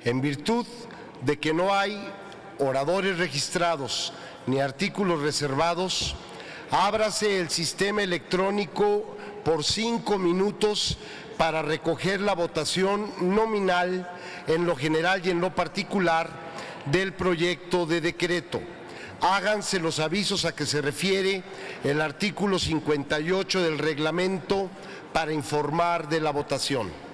En virtud de que no hay oradores registrados ni artículos reservados, ábrase el sistema electrónico por 5 minutos para recoger la votación nominal en lo general y en lo particular del proyecto de decreto. Háganse los avisos a que se refiere el artículo 58 del reglamento para informar de la votación.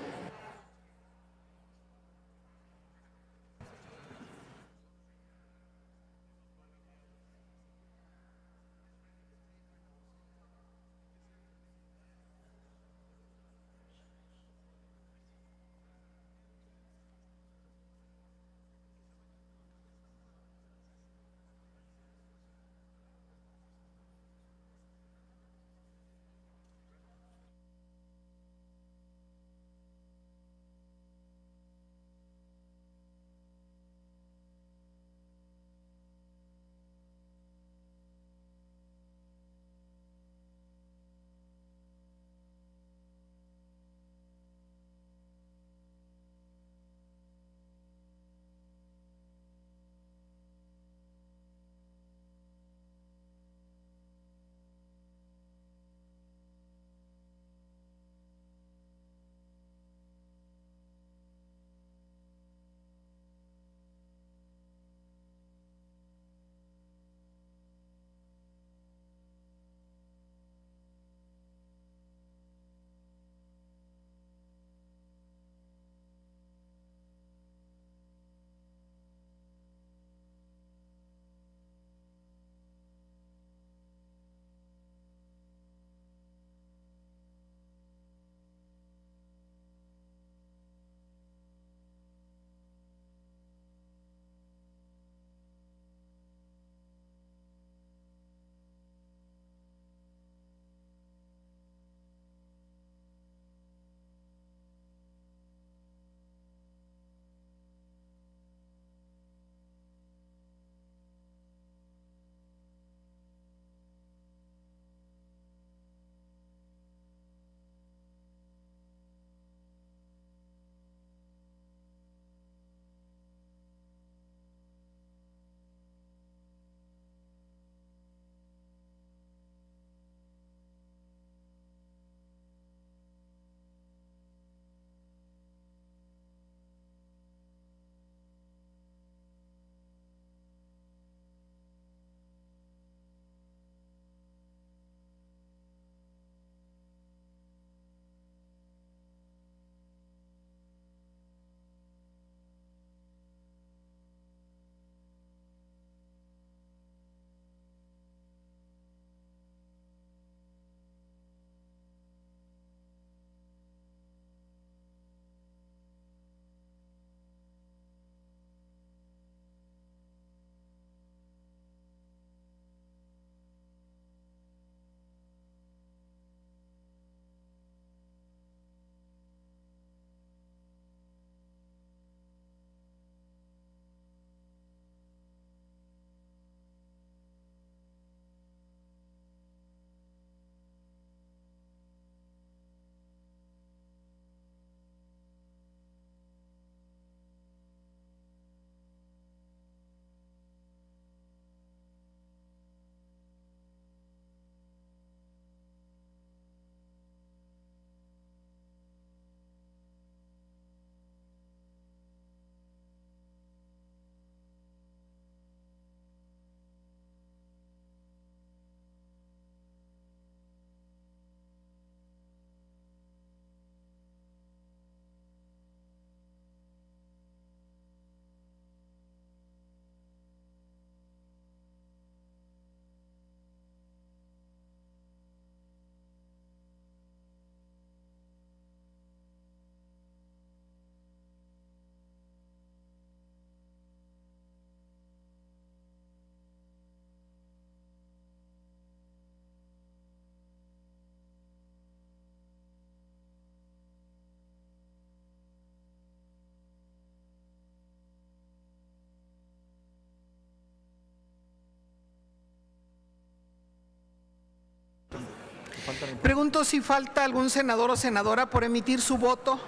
Pregunto si falta algún senador o senadora por emitir su voto.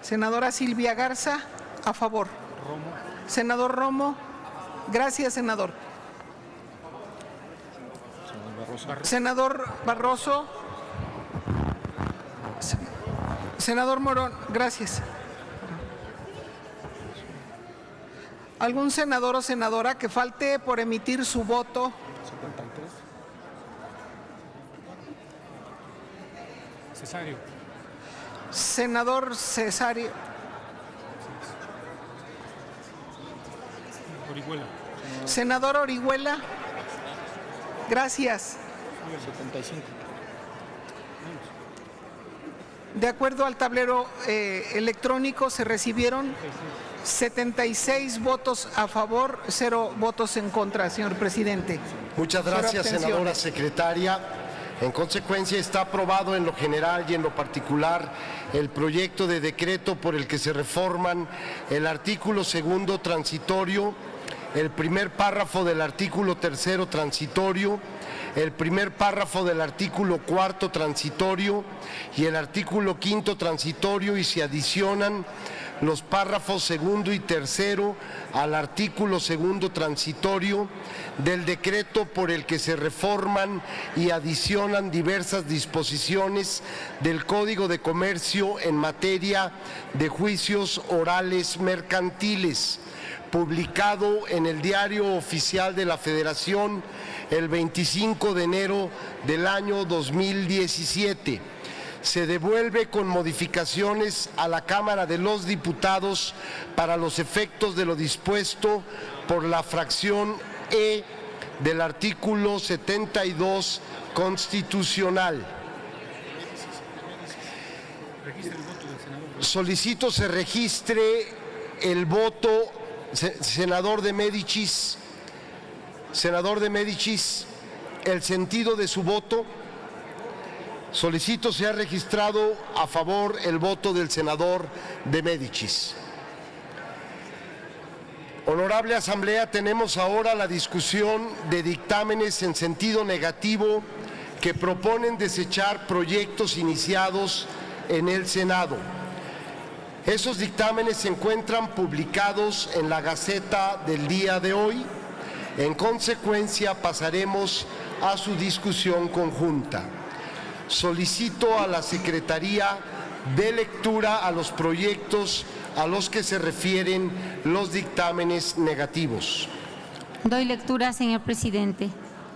Senadora Silvia Garza, a favor. Senador Romo, gracias, senador. Senador Barroso. Senador Morón, gracias. ¿Algún senador o senadora que falte por emitir su voto? Cesario. Senador Cesario. Orihuela. Senador Orihuela. Gracias. 75. De acuerdo al tablero electrónico, se recibieron 76 votos a favor, 0 votos en contra, señor presidente. Muchas gracias, Cero senadora abstenciones. secretaria. En consecuencia, está aprobado en lo general y en lo particular el proyecto de decreto por el que se reforman el artículo 2º transitorio, el primer párrafo del artículo 3º transitorio, el primer párrafo del artículo 4º transitorio y el artículo 5º transitorio, y se adicionan los párrafos 2º y 3º al artículo 2º transitorio del decreto por el que se reforman y adicionan diversas disposiciones del Código de Comercio en materia de juicios orales mercantiles, publicado en el Diario Oficial de la Federación el 25 de enero del año 2017. Se devuelve con modificaciones a la Cámara de los Diputados para los efectos de lo dispuesto por la fracción E del artículo 72 constitucional. Solicito se registre el voto, senador de Médicis, el sentido de su voto. Solicito sea registrado a favor el voto del senador de Médicis. Honorable Asamblea, tenemos ahora la discusión de dictámenes en sentido negativo que proponen desechar proyectos iniciados en el Senado. Esos dictámenes se encuentran publicados en la Gaceta del día de hoy. En consecuencia, pasaremos a su discusión conjunta. Solicito a la Secretaría de lectura a los proyectos a los que se refieren los dictámenes negativos. Doy lectura, señor presidente.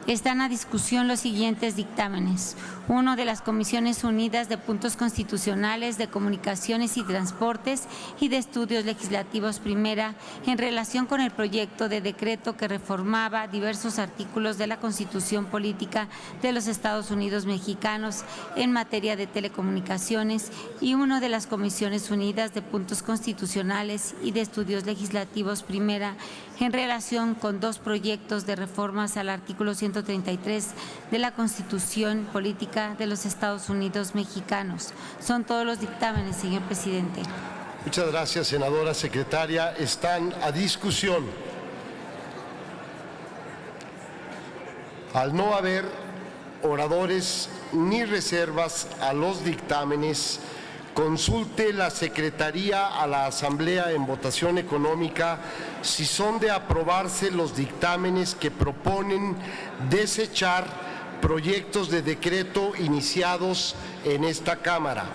Están a discusión los siguientes dictámenes. 1. De las Comisiones Unidas de Puntos Constitucionales, de Comunicaciones y Transportes y de Estudios Legislativos Primera, en relación con el proyecto de decreto que reformaba diversos artículos de la Constitución Política de los Estados Unidos Mexicanos en materia de telecomunicaciones, y 1. De las Comisiones Unidas de Puntos Constitucionales y de Estudios Legislativos Primera, en relación con 2 proyectos de reformas al artículo 133 de la Constitución Política de los Estados Unidos Mexicanos. Son todos los dictámenes, señor presidente. Muchas gracias, senadora secretaria. Están a discusión. Al no haber oradores ni reservas a los dictámenes, consulte la Secretaría a la Asamblea en votación económica si son de aprobarse los dictámenes que proponen desechar proyectos de decreto iniciados en esta Cámara.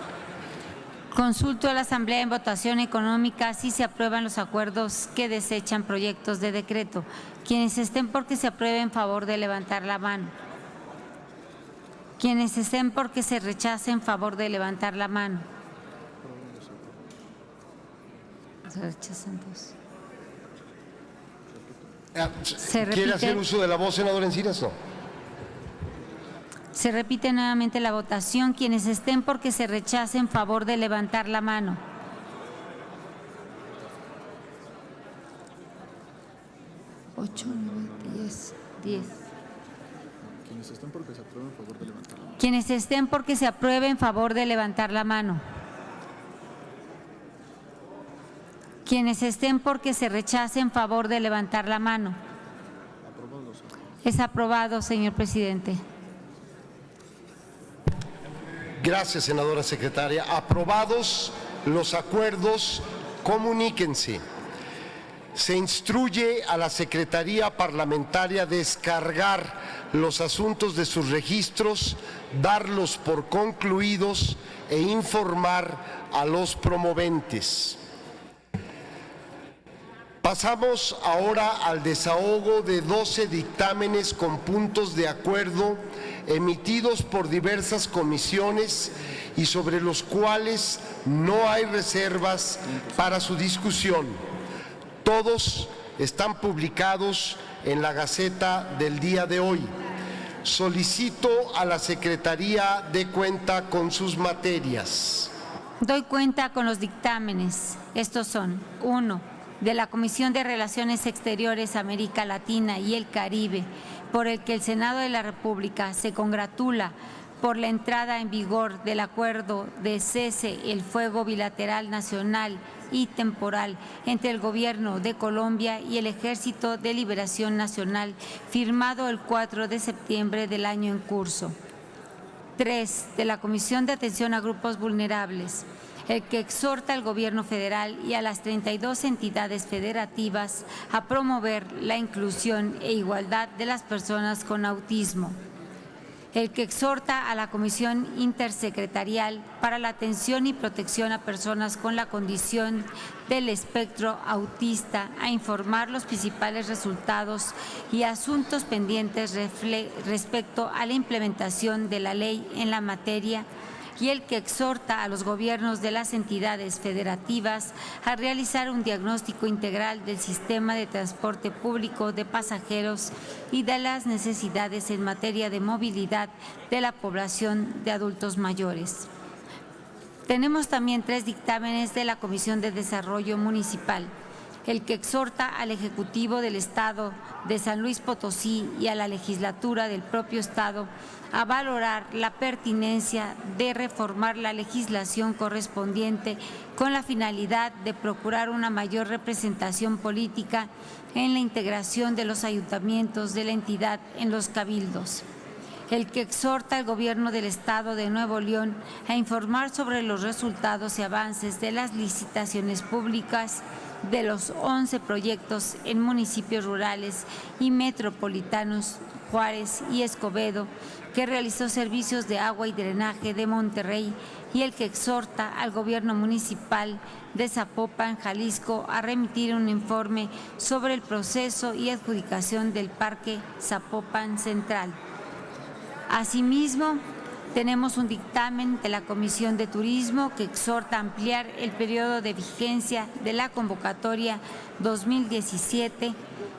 Consulto a la Asamblea en votación económica si se aprueban los acuerdos que desechan proyectos de decreto. Quienes estén por que se apruebe, en favor de levantar la mano. Quienes estén por que se rechace, en favor de levantar la mano. Se rechazan 2. ¿Quiere hacer uso de la voz, senador Encinas? No. Se repite nuevamente la votación. Quienes estén por que se rechace, en favor de levantar la mano. Ocho, 9, 10. Quienes estén por que se apruebe, en favor de levantar la mano. Quienes estén por que se apruebe, en favor de levantar la mano. Quienes estén por que se rechace, en favor de levantar la mano. Es aprobado, señor presidente. Gracias, senadora secretaria. Aprobados los acuerdos, comuníquense. Se instruye a la Secretaría Parlamentaria descargar los asuntos de sus registros, darlos por concluidos e informar a los promoventes. Pasamos ahora al desahogo de 12 dictámenes con puntos de acuerdo emitidos por diversas comisiones y sobre los cuales no hay reservas para su discusión. Todos están publicados en la Gaceta del día de hoy. Solicito a la Secretaría dé cuenta con sus materias. Doy cuenta con los dictámenes. Estos son: 1. De la Comisión de Relaciones Exteriores, América Latina y el Caribe, por el que el Senado de la República se congratula por la entrada en vigor del acuerdo de cese el fuego bilateral nacional y temporal entre el Gobierno de Colombia y el Ejército de Liberación Nacional, firmado el 4 de septiembre del año en curso. 3. De la Comisión de Atención a Grupos Vulnerables, el que exhorta al Gobierno federal y a las 32 entidades federativas a promover la inclusión e igualdad de las personas con autismo. El que exhorta a la Comisión Intersecretarial para la Atención y Protección a Personas con la Condición del Espectro Autista a informar los principales resultados y asuntos pendientes respecto a la implementación de la ley en la materia, y el que exhorta a los gobiernos de las entidades federativas a realizar un diagnóstico integral del sistema de transporte público de pasajeros y de las necesidades en materia de movilidad de la población de adultos mayores. Tenemos también 3 dictámenes de la Comisión de Desarrollo Municipal, el que exhorta al Ejecutivo del Estado de San Luis Potosí y a la legislatura del propio Estado a valorar la pertinencia de reformar la legislación correspondiente con la finalidad de procurar una mayor representación política en la integración de los ayuntamientos de la entidad en los cabildos. El que exhorta al Gobierno del Estado de Nuevo León a informar sobre los resultados y avances de las licitaciones públicas de los 11 proyectos en municipios rurales y metropolitanos Juárez y Escobedo, que realizó servicios de agua y drenaje de Monterrey, y el que exhorta al Gobierno municipal de Zapopan, Jalisco, a remitir un informe sobre el proceso y adjudicación del Parque Zapopan Central. Asimismo, tenemos un dictamen de la Comisión de Turismo que exhorta a ampliar el periodo de vigencia de la convocatoria 2017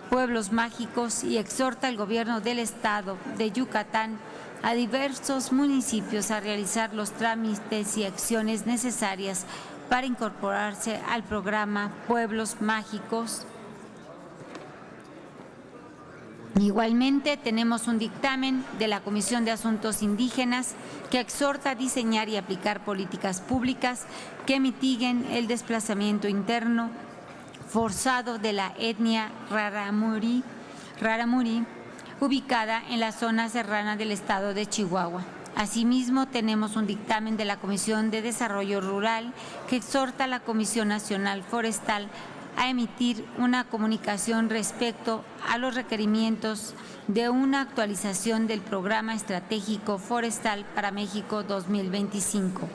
Pueblos Mágicos y exhorta al Gobierno del Estado de Yucatán a diversos municipios a realizar los trámites y acciones necesarias para incorporarse al programa Pueblos Mágicos. Igualmente, tenemos un dictamen de la Comisión de Asuntos Indígenas que exhorta a diseñar y aplicar políticas públicas que mitiguen el desplazamiento interno forzado de la etnia Rarámuri, ubicada en la zona serrana del estado de Chihuahua. Asimismo, tenemos un dictamen de la Comisión de Desarrollo Rural que exhorta a la Comisión Nacional Forestal a emitir una comunicación respecto a los requerimientos de una actualización del Programa Estratégico Forestal para México 2025.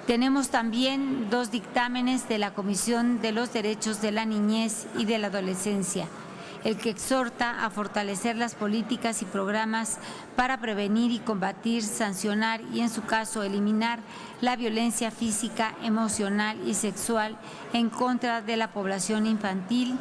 Tenemos también 2 dictámenes de la Comisión de los Derechos de la Niñez y de la Adolescencia, el que exhorta a fortalecer las políticas y programas para prevenir y combatir, sancionar y, en su caso, eliminar la violencia física, emocional y sexual en contra de la población infantil,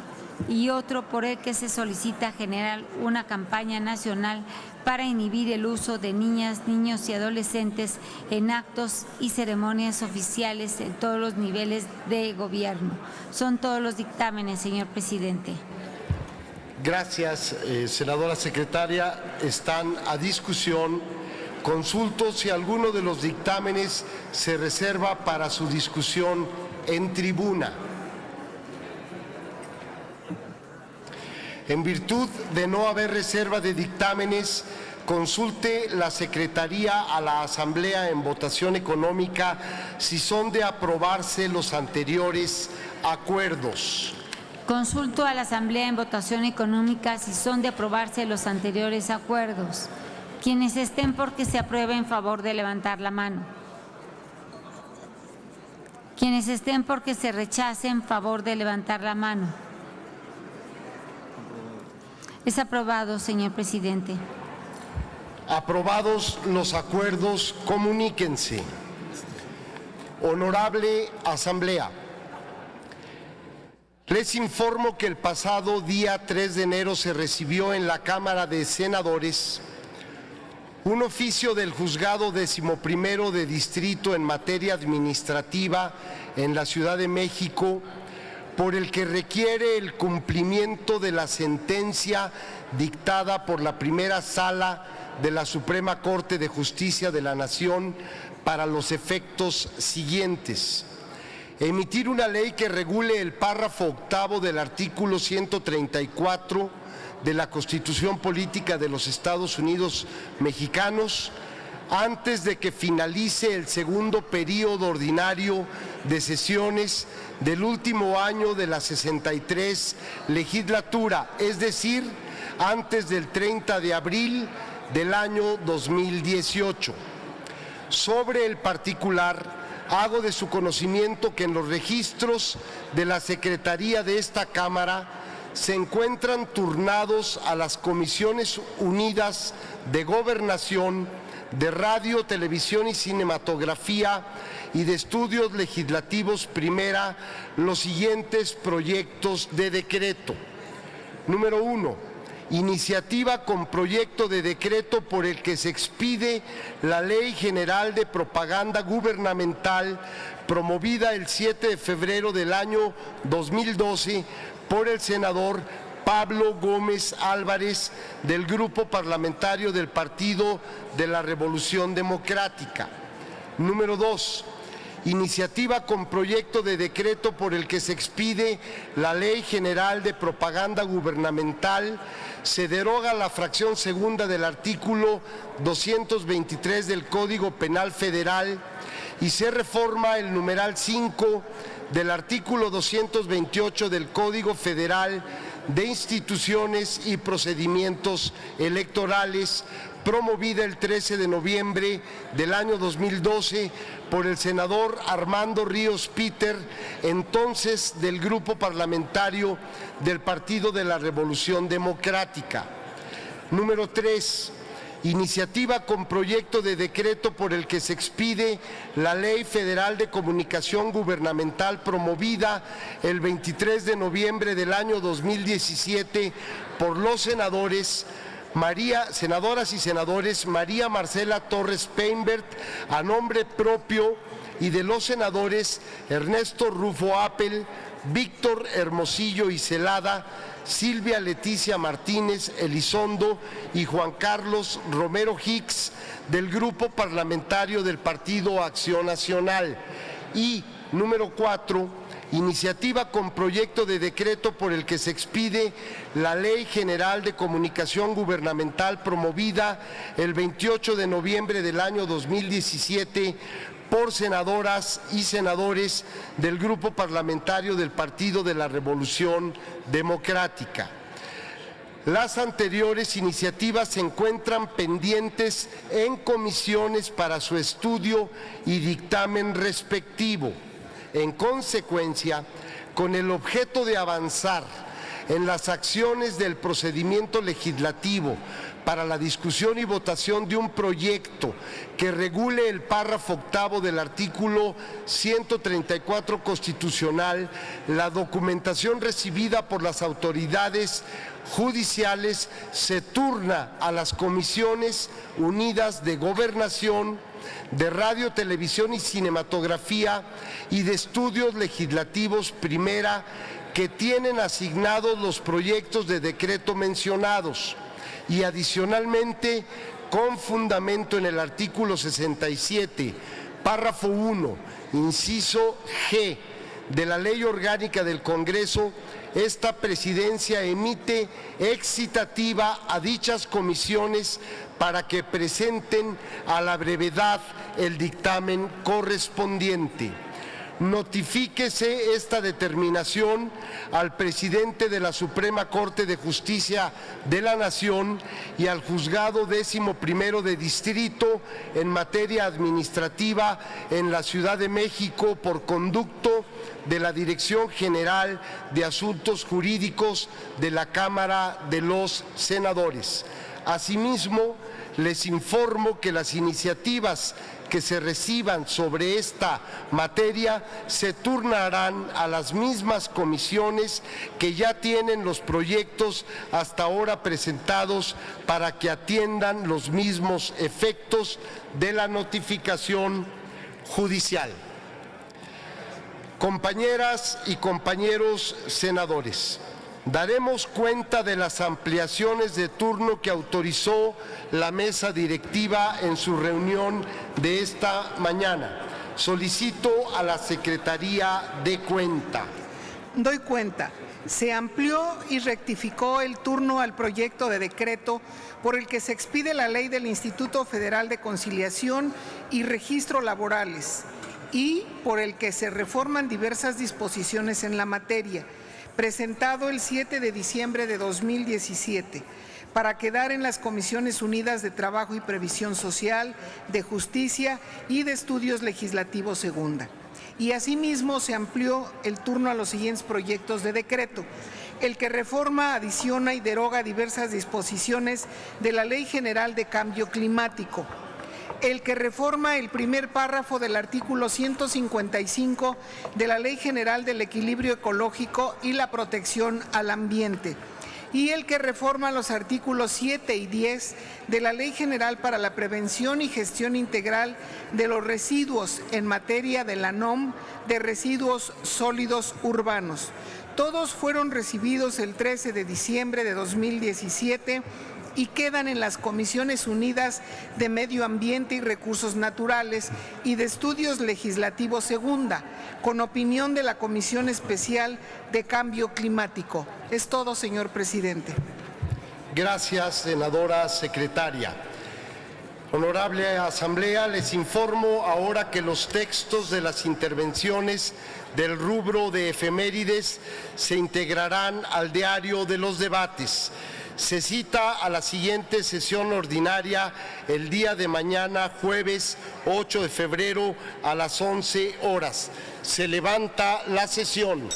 y otro por el que se solicita generar una campaña nacional para inhibir el uso de niñas, niños y adolescentes en actos y ceremonias oficiales en todos los niveles de gobierno. Son todos los dictámenes, señor presidente. Gracias, senadora secretaria. Están a discusión. Consulto si alguno de los dictámenes se reserva para su discusión en tribuna. En virtud de no haber reserva de dictámenes, consulte la Secretaría a la Asamblea en votación económica si son de aprobarse los anteriores acuerdos. Consulto a la Asamblea en votación económica si son de aprobarse los anteriores acuerdos. Quienes estén por que se apruebe, en favor de levantar la mano. Quienes estén por que se rechace, en favor de levantar la mano. Es aprobado, señor presidente. Aprobados los acuerdos, comuníquense. Honorable Asamblea, les informo que el pasado día 3 de enero se recibió en la Cámara de Senadores un oficio del Juzgado 11º de Distrito en materia administrativa en la Ciudad de México, por el que requiere el cumplimiento de la sentencia dictada por la Primera Sala de la Suprema Corte de Justicia de la Nación para los efectos siguientes: emitir una ley que regule el párrafo octavo del artículo 134 de la Constitución Política de los Estados Unidos Mexicanos antes de que finalice el segundo período ordinario de sesiones del último año de la 63 legislatura, es decir, antes del 30 de abril del año 2018. Sobre el particular, hago de su conocimiento que en los registros de la Secretaría de esta Cámara se encuentran turnados a las Comisiones Unidas de Gobernación, de Radio, Televisión y Cinematografía y de Estudios Legislativos Primera los siguientes proyectos de decreto. Número 1. Iniciativa con proyecto de decreto por el que se expide la Ley General de Propaganda Gubernamental promovida el 7 de febrero del año 2012 por el senador Pablo Gómez Álvarez del Grupo Parlamentario del Partido de la Revolución Democrática. Número 2. Iniciativa con proyecto de decreto por el que se expide la Ley General de Propaganda Gubernamental, se deroga la fracción segunda del artículo 223 del Código Penal Federal y se reforma el numeral 5 del artículo 228 del Código Federal de Instituciones y Procedimientos Electorales, promovida el 13 de noviembre del año 2012 por el senador Armando Ríos Peter, entonces del Grupo Parlamentario del Partido de la Revolución Democrática. Número 3. Iniciativa con proyecto de decreto por el que se expide la Ley Federal de Comunicación Gubernamental promovida el 23 de noviembre del año 2017 por los senadoras y senadores María Marcela Torres Peinbert a nombre propio y de los senadores Ernesto Rufo Appel, Víctor Hermosillo y Celada, Silvia Leticia Martínez Elizondo y Juan Carlos Romero Hicks del Grupo Parlamentario del Partido Acción Nacional. Y número 4, iniciativa con proyecto de decreto por el que se expide la Ley General de Comunicación Gubernamental promovida el 28 de noviembre del año 2017 por senadoras y senadores del Grupo Parlamentario del Partido de la Revolución Democrática. Las anteriores iniciativas se encuentran pendientes en comisiones para su estudio y dictamen respectivo. En consecuencia, con el objeto de avanzar en las acciones del procedimiento legislativo para la discusión y votación de un proyecto que regule el párrafo octavo del artículo 134 constitucional, la documentación recibida por las autoridades judiciales se turna a las Comisiones Unidas de Gobernación, de Radio, Televisión y Cinematografía y de Estudios Legislativos Primera, que tienen asignados los proyectos de decreto mencionados, y adicionalmente, con fundamento en el artículo 67, párrafo 1, inciso G, de la Ley Orgánica del Congreso, esta presidencia emite excitativa a dichas comisiones para que presenten a la brevedad el dictamen correspondiente. Notifíquese esta determinación al presidente de la Suprema Corte de Justicia de la Nación y al Juzgado 11º de Distrito en materia administrativa en la Ciudad de México por conducto de la Dirección General de Asuntos Jurídicos de la Cámara de los Senadores. Asimismo, les informo que las iniciativas que se reciban sobre esta materia se turnarán a las mismas comisiones que ya tienen los proyectos hasta ahora presentados para que atiendan los mismos efectos de la notificación judicial. Compañeras y compañeros senadores, daremos cuenta de las ampliaciones de turno que autorizó la mesa directiva en su reunión de esta mañana. Solicito a la Secretaría de Cuenta. Doy cuenta. Se amplió y rectificó el turno al proyecto de decreto por el que se expide la ley del Instituto Federal de Conciliación y Registro Laborales y por el que se reforman diversas disposiciones en la materia, presentado el 7 de diciembre de 2017, para quedar en las Comisiones Unidas de Trabajo y Previsión Social, de Justicia y de Estudios Legislativos Segunda. Y asimismo se amplió el turno a los siguientes proyectos de decreto: el que reforma, adiciona y deroga diversas disposiciones de la Ley General de Cambio Climático; el que reforma el primer párrafo del artículo 155 de la Ley General del Equilibrio Ecológico y la Protección al Ambiente; y el que reforma los artículos 7 y 10 de la Ley General para la Prevención y Gestión Integral de los Residuos en materia de la NOM de residuos sólidos urbanos. Todos fueron recibidos el 13 de diciembre de 2017 y quedan en las Comisiones Unidas de Medio Ambiente y Recursos Naturales y de Estudios Legislativos Segunda, con opinión de la Comisión Especial de Cambio Climático. Es todo, señor presidente. Gracias, senadora secretaria. Honorable Asamblea, les informo ahora que los textos de las intervenciones del rubro de efemérides se integrarán al diario de los debates. Se cita a la siguiente sesión ordinaria el día de mañana, jueves 8 de febrero, a las 11 horas. Se levanta la sesión.